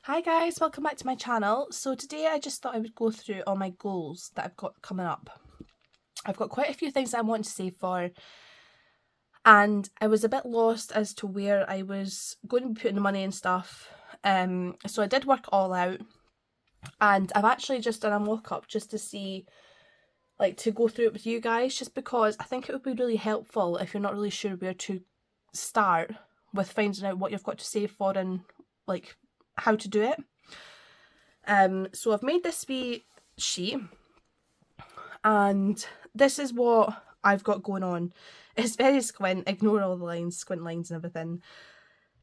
Hi guys, welcome back to my channel. So today I just thought I would go through all my goals that I've got coming up. I've got quite a few things that I want to save for, and I was a bit lost as to where I was going to be putting the money and stuff. So I did work all out, and I've actually just done a mock-up just to see, like, to go through it with you guys, just because I think it would be really helpful if you're not really sure where to start with finding out what you've got to save for and like how to do it. So I've made this wee sheet, and this is what I've got going on. It's very squint, ignore all the lines, squint lines and everything.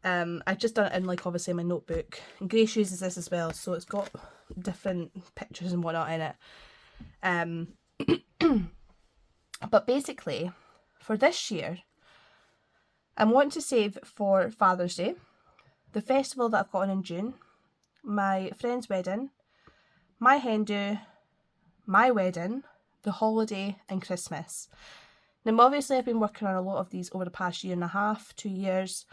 I've just done it in, like, obviously my notebook. And Grace uses this as well, so it's got different pictures and whatnot in it. But basically, for this year, I'm wanting to save for Father's Day, the festival that I've got on in June, my friend's wedding, my hen do, my wedding, the holiday, and Christmas. Now, obviously, I've been working on a lot of these over the past year and a half, 2 years.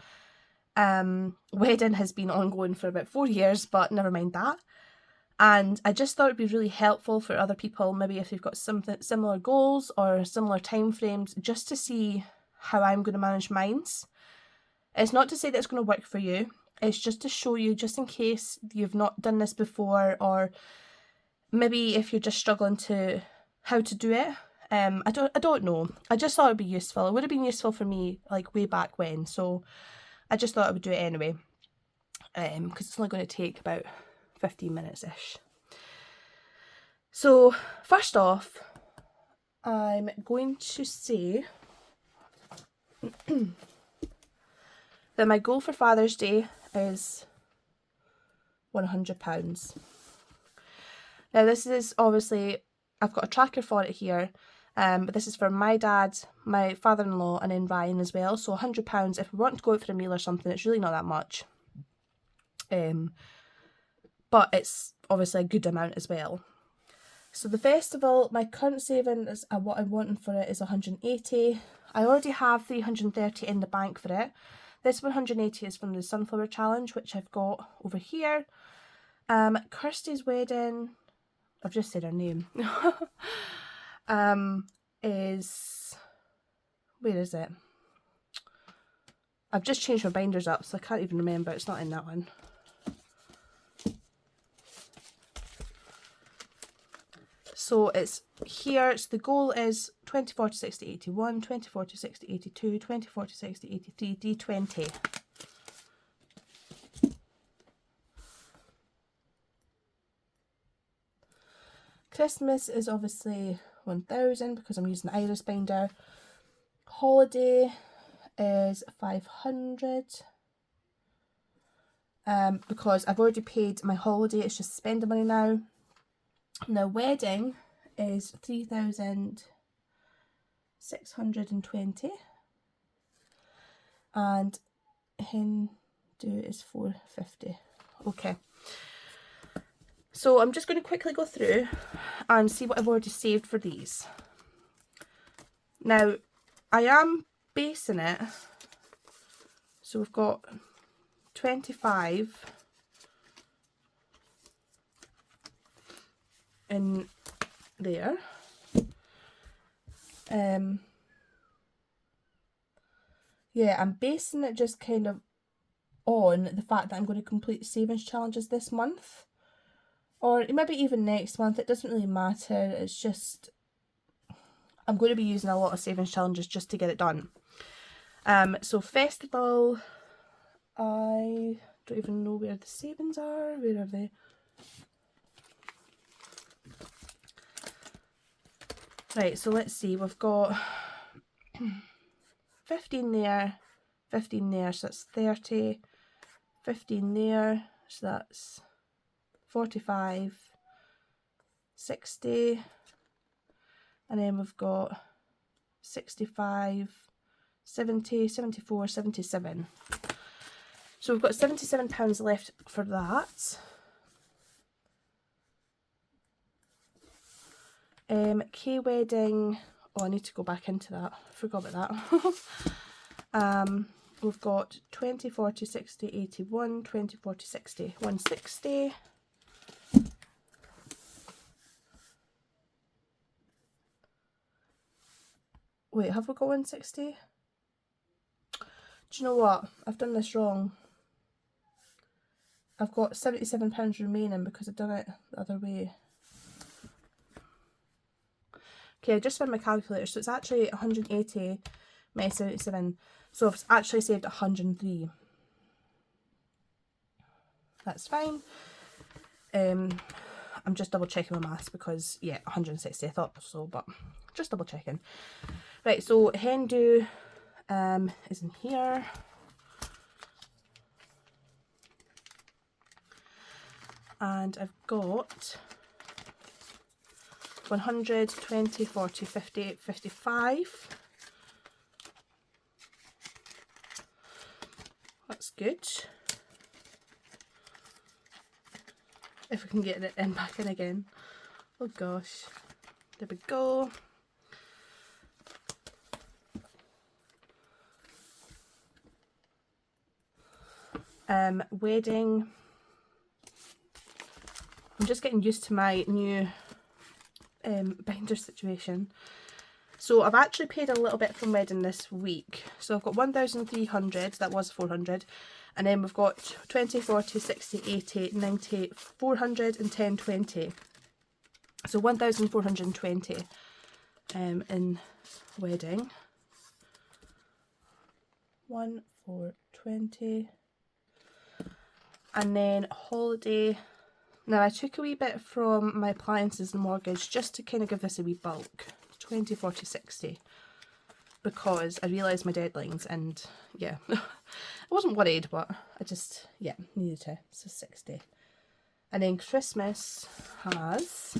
Wedding has been ongoing for about 4 years, but never mind that. And I just thought it'd be really helpful for other people, maybe if they've got something similar goals or similar time frames, just to see how I'm going to manage mine's. It's not to say that it's going to work for you. It's just to show you, just in case you've not done this before, or maybe if you're just struggling to how to do it. I don't know. I just thought it'd be useful. It would have been useful for me, like, way back when. So I just thought I would do it anyway. Because it's only going to take about 15 minutes-ish. So first off, I'm going to say that my goal for Father's Day is £100. Now, this is obviously, I've got a tracker for it here, but this is for my dad, my father-in-law, and then Ryan as well. So £100, if we want to go out for a meal or something, it's really not that much. But it's obviously a good amount as well. So the festival, my current savings, what I'm wanting for it is 180. I already have 330 in the bank for it. This 180 is from the Sunflower Challenge, which I've got over here. Kirsty's wedding, I've just said her name, is, where is it? I've just changed my binders up, so I can't even remember. It's not in that one. So it's here. So the goal is 20, 40, 60, 81, 20, 40, 60, 82, 20, 40, 60, 83, D20. Christmas is obviously 1000 because I'm using the iris binder. Holiday is 500 because I've already paid my holiday. It's just spending money now. Now, wedding is 3,620 and hen do is 450. Okay, so I'm just going to quickly go through and see what I've already saved for these. Now, I am basing it, so we've got 25 in there. Yeah, I'm basing it just kind of on the fact that I'm going to complete savings challenges this month, or maybe even next month. It doesn't really matter. It's just I'm going to be using a lot of savings challenges just to get it done. So festival, I don't even know where the savings are. Where are they? Right, so let's see. We've got 15 there, 15 there, so that's 30, 15 there, so that's 45, 60, and then we've got 65, 70, 74, 77. So we've got £77 left for that. K-wedding, oh, I need to go back into that, I forgot about that. we've got 20, 40, 60, 81, 20, 40, 60, 160. Wait, have we got 160? Do you know what? I've done this wrong. I've got £77 remaining because I've done it the other way. Okay, I just found my calculator, so it's actually 180 minus 77. So I've actually saved 103. That's fine. I'm just double checking my maths because, yeah, 160, I thought so, but just double checking. Right, so hen do is in here. And I've got 100, 20, 40, 50, 55. That's good. If we can get it in back in again. Oh gosh. There we go. Wedding. I'm just getting used to my new binder situation. So I've actually paid a little bit from wedding this week. So I've got 1,300, that was 400. And then we've got 20, 40, 60, 80, 90, 410, 20. So 1,420 in wedding. 1,420. And then holiday. Now I took a wee bit from my appliances and mortgage just to kind of give this a wee bulk. 20, 40, 60. Because I realised my deadlines and yeah, I wasn't worried, but I just, yeah, needed to. So 60. And then Christmas has,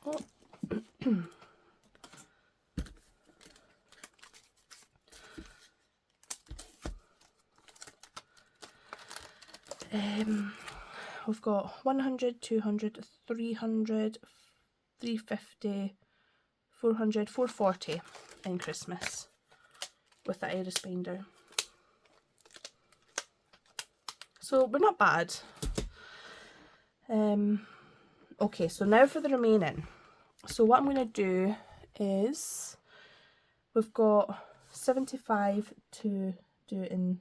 oh, we've got 100, 200, 300, 350, 400, 440 in Christmas with the iris binder. So we're not bad. Okay, so now for the remaining. So what I'm going to do is we've got 75 to do in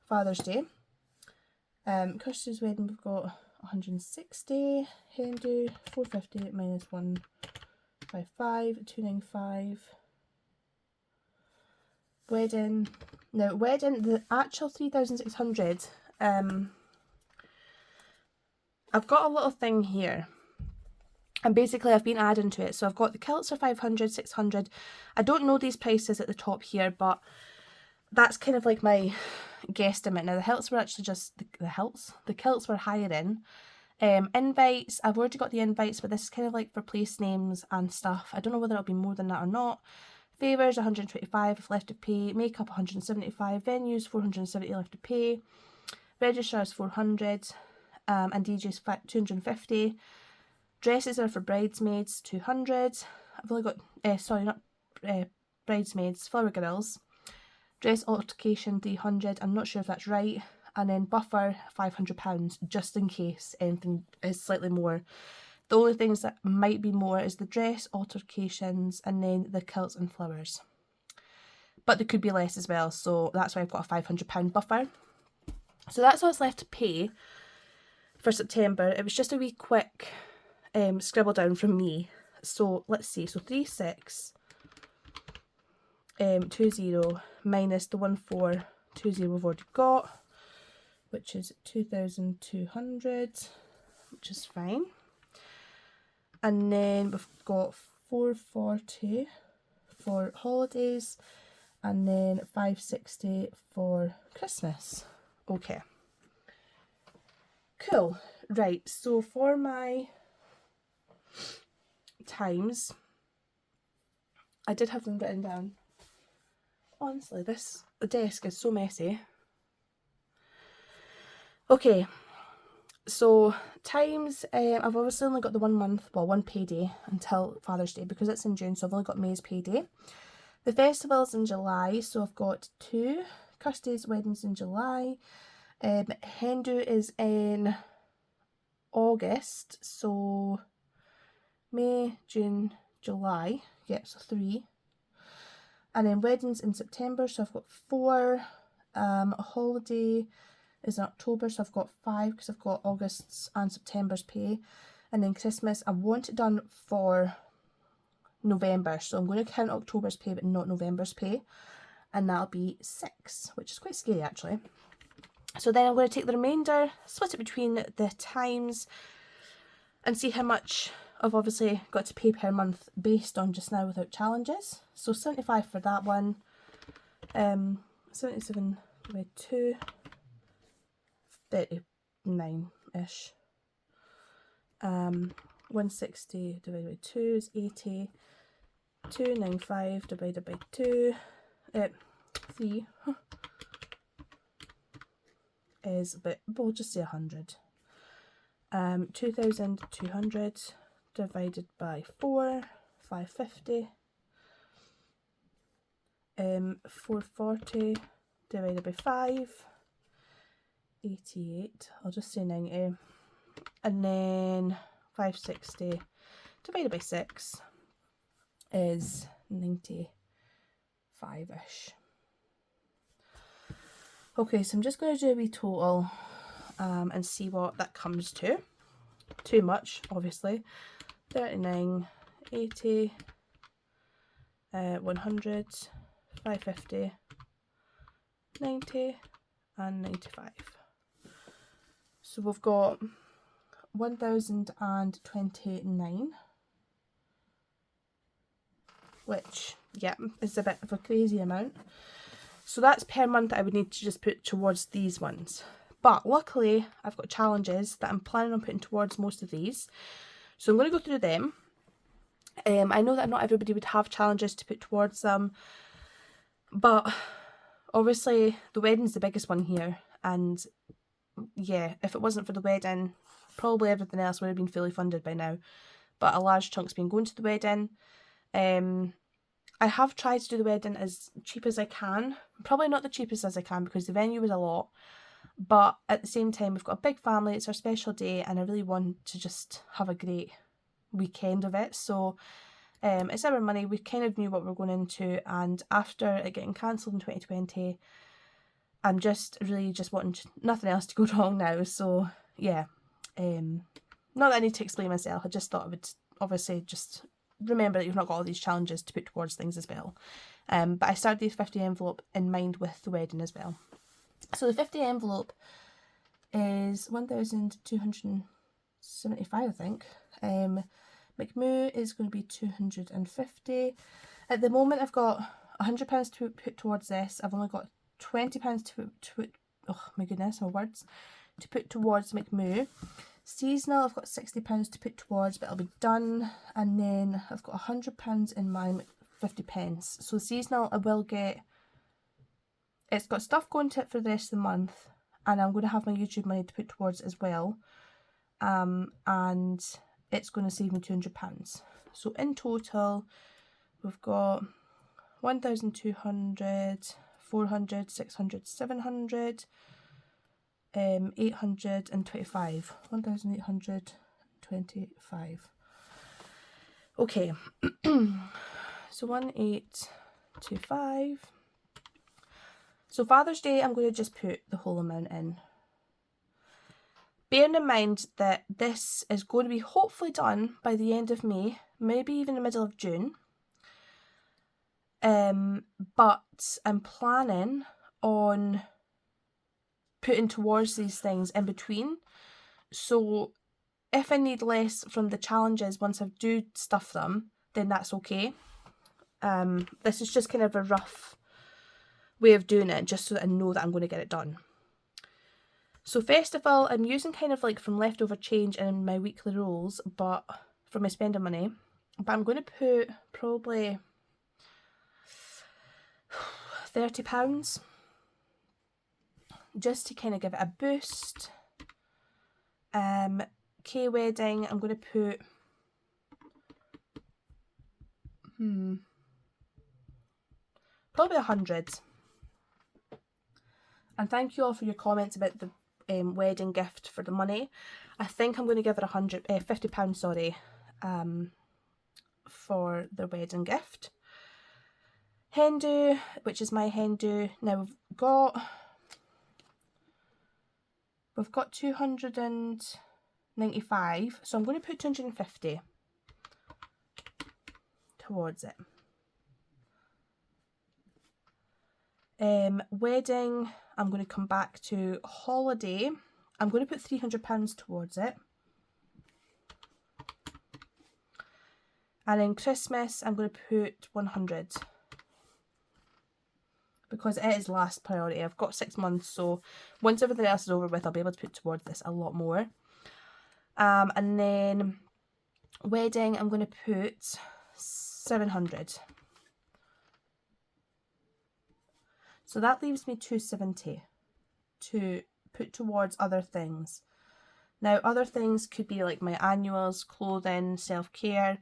Father's Day. Kirsty's wedding we've got 160, hen do 450 minus 155, 295. Wedding, now wedding, the actual 3,600, I've got a little thing here. And basically I've been adding to it. So I've got the kilts are 500, 600. I don't know these prices at the top here, but that's kind of like my guesstimate. Now the kilts were actually just, the kilts were higher in. Invites, I've already got the invites, but this is kind of like for place names and stuff. I don't know whether it'll be more than that or not. Favours 125 if left to pay. Makeup 175. Venues 470 left to pay. Registrars 400. And DJs 250. Dresses are for bridesmaids 200. I've only got, sorry, not bridesmaids, flower girls. Dress altercation 300. I'm not sure if that's right. And then buffer £500 just in case anything is slightly more. The only things that might be more is the dress altercations and then the kilts and flowers. But there could be less as well, so that's why I've got a £500 buffer. So that's all that's left to pay for September. It was just a wee quick scribble down from me. So let's see, so 3620 minus the 1420 we've already got, which is 2,200, which is fine. And then we've got 440 for holidays and then 560 for Christmas. Okay. Cool. Right, so for my times, I did have them written down. Honestly, this desk is so messy. Okay, so times, I've obviously only got the 1 month, well, one payday until Father's Day because it's in June, so I've only got May's payday. The festival's in July, so I've got 2 Kirsty's weddings in July. Hindu is in August, so May, June, July. Yep, so 3. And then weddings in September, so I've got 4. A holiday is in October, so I've got 5 because I've got August's and September's pay. And then Christmas, I want it done for November, so I'm going to count October's pay but not November's pay, and that'll be 6, which is quite scary actually. So then I'm going to take the remainder, split it between the times, and see how much I've obviously got to pay per month based on just now without challenges. So 75 for that one, 77 by 2, 39-ish. 160 divided by 2 is 80. 295 divided by 2, 3 is about, we'll just say 100. 2,200 divided by 4, 550. 440 divided by 5, 88. I'll just say 90. And then 560 divided by 6 is 95-ish. Okay, so I'm just going to do a wee total and see what that comes to. Too much, obviously. 39, 80, 100, 550, 90 and 95. So we've got 1,029, which, yeah, is a bit of a crazy amount. So that's per month that I would need to just put towards these ones. But luckily, I've got challenges that I'm planning on putting towards most of these. So I'm going to go through them. I know that not everybody would have challenges to put towards them, but obviously the wedding's the biggest one here. And yeah, if it wasn't for the wedding, probably everything else would have been fully funded by now. But a large chunk's been going to the wedding. I have tried to do the wedding as cheap as I can. Probably not the cheapest as I can because the venue was a lot. But at the same time, we've got a big family, it's our special day, and I really want to just have a great weekend of it. So it's our money, we kind of knew what we were going into, and after it getting cancelled in 2020, I'm just really just wanting nothing else to go wrong now. So yeah, not that I need to explain myself, I just thought I would obviously just remember that you've not got all these challenges to put towards things as well. But I started the 50 envelope in mind with the wedding as well. So the 50 envelope is 1,275, I think. McMoo is going to be 250. At the moment I've got £100 to put towards this. I've only got £20 to put, oh my goodness, my words, to put towards McMoo. Seasonal, I've got £60 to put towards, but it'll be done. And then I've got £100 in my 50p. So seasonal, I will get, it's got stuff going to it for the rest of the month, and I'm going to have my YouTube money to put towards it as well. And it's going to save me £200. So in total, we've got 1,200, 400, 600, 700, 825. 1,825. Okay, so 1,825. So Father's Day, I'm going to just put the whole amount in. Bearing in mind that this is going to be hopefully done by the end of May, maybe even the middle of June. But I'm planning on putting towards these things in between. So if I need less from the challenges once I do stuff them, then that's okay. This is just kind of a rough way of doing it, just so that I know that I'm going to get it done. So festival, I'm using kind of like from leftover change in my weekly rolls, but for my spending money. But I'm going to put probably £30 just to kind of give it a boost. K-wedding, I'm going to put probably 100. And thank you all for your comments about the wedding gift for the money. I think I'm going to give her £50, sorry, for the wedding gift. Hen do, which is my hen do. Now we've got 295, so I'm going to put 250 towards it. Wedding, I'm going to come back to. Holiday, I'm going to put £300 towards it. And then Christmas, I'm going to put 100. Because it is last priority. I've got 6 months, so once everything else is over with, I'll be able to put towards this a lot more. And then wedding, I'm going to put 700. So that leaves me 270 to put towards other things. Now, other things could be like my annuals, clothing, self-care,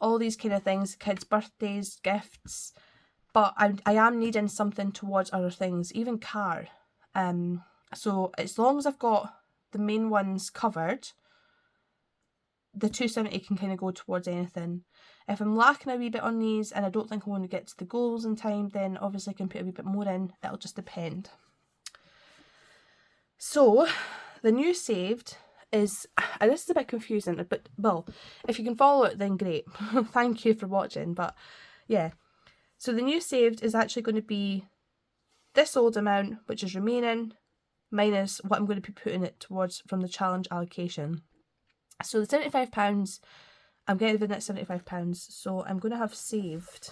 all these kind of things, kids' birthdays, gifts. But I am needing something towards other things, even car. So as long as I've got the main ones covered, the 270 can kind of go towards anything. If I'm lacking a wee bit on these and I don't think I'm going to get to the goals in time, then obviously I can put a wee bit more in. It'll just depend. So the new saved is, and this is a bit confusing, but well, if you can follow it, then great. Thank you for watching. But yeah. So the new saved is actually going to be this old amount, which is remaining, minus what I'm going to be putting it towards from the challenge allocation. So the £75, I'm getting rid of that £75, so I'm going to have saved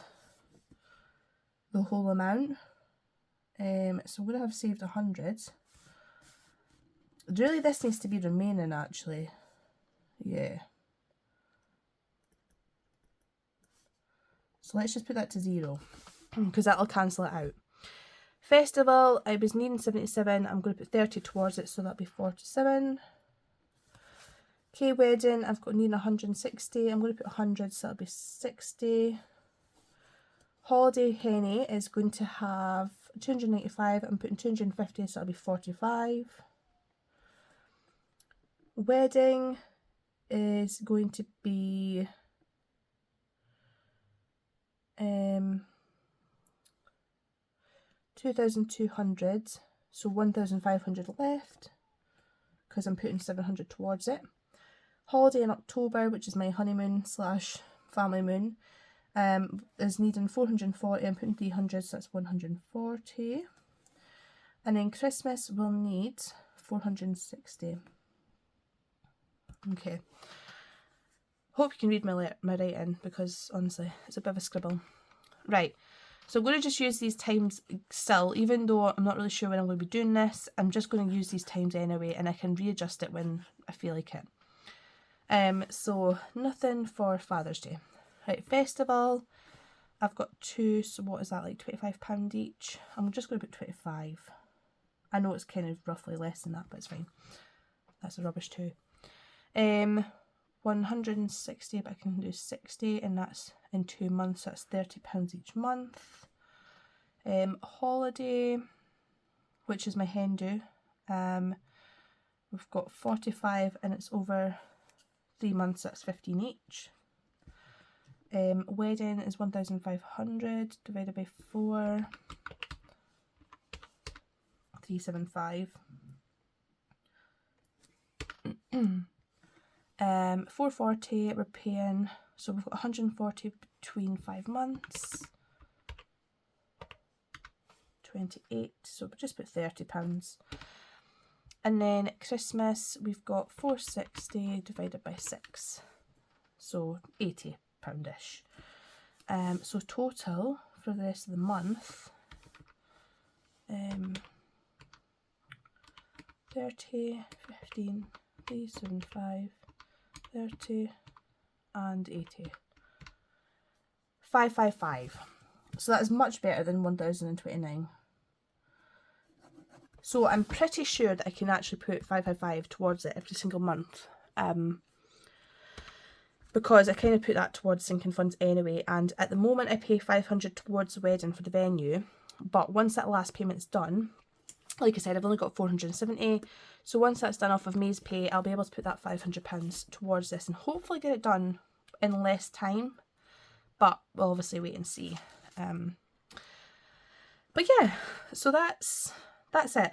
the whole amount. So I'm going to have saved 100. Really, this needs to be remaining, actually. Yeah. So let's just put that to 0, because that'll cancel it out. Festival, I was needing 77. I'm going to put 30 towards it, so that'll be 47. Wedding, I've got needing 160. I'm going to put 100, so that'll be 60. Holiday Henny is going to have 295. I'm putting 250, so that'll be 45. Wedding is going to be 2,200, so 1,500 left, because I'm putting 700 towards it. Holiday in October, which is my honeymoon / family moon, is needing 440. I'm putting 300, so that's 140. And then Christmas will need 460. Okay. Hope you can read my writing, because honestly, it's a bit of a scribble. Right, so I'm going to just use these times still, even though I'm not really sure when I'm going to be doing this. I'm just going to use these times anyway, and I can readjust it when I feel like it. So nothing for Father's Day. Right, festival, I've got 2, so what is that, like £25 each? I'm just going to put 25. I know it's kind of roughly less than that, but it's fine. That's a rubbish too. 160, but I can do 60, and that's in 2 months, so that's £30 each month. Holiday, which is my hen do, we've got 45, and it's over 3 months, so that's 15 each. Wedding is 1,500 divided by 4, 375. 440 we're paying, so we've got 140 between 5 months, 28, so we'll just put £30. And then Christmas, we've got 460 divided by 6, so £80-ish. So total for the rest of the month, 30, 15, 375, 30 and 80. 555. So that is much better than 1,029. So I'm pretty sure that I can actually put 555 towards it every single month. because I kind of put that towards sinking funds anyway, and at the moment I pay 500 towards the wedding for the venue, but once that last payment's done, like I said, I've only got 470, so once that's done off of May's pay, I'll be able to put that £500 towards this and hopefully get it done in less time, but we'll obviously wait and see. But yeah, so that's it.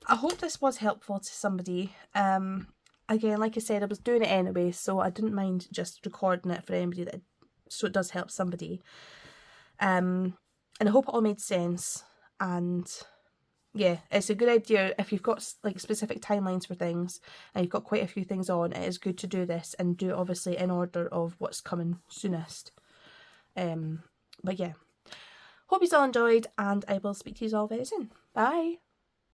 I hope this was helpful to somebody. Again, like I said, I was doing it anyway, so I didn't mind just recording it for anybody so it does help somebody. And I hope it all made sense. And yeah, it's a good idea if you've got like specific timelines for things and you've got quite a few things on. It is good to do this and do it obviously in order of what's coming soonest. But yeah, hope you all enjoyed, and I will speak to you all very soon. Bye.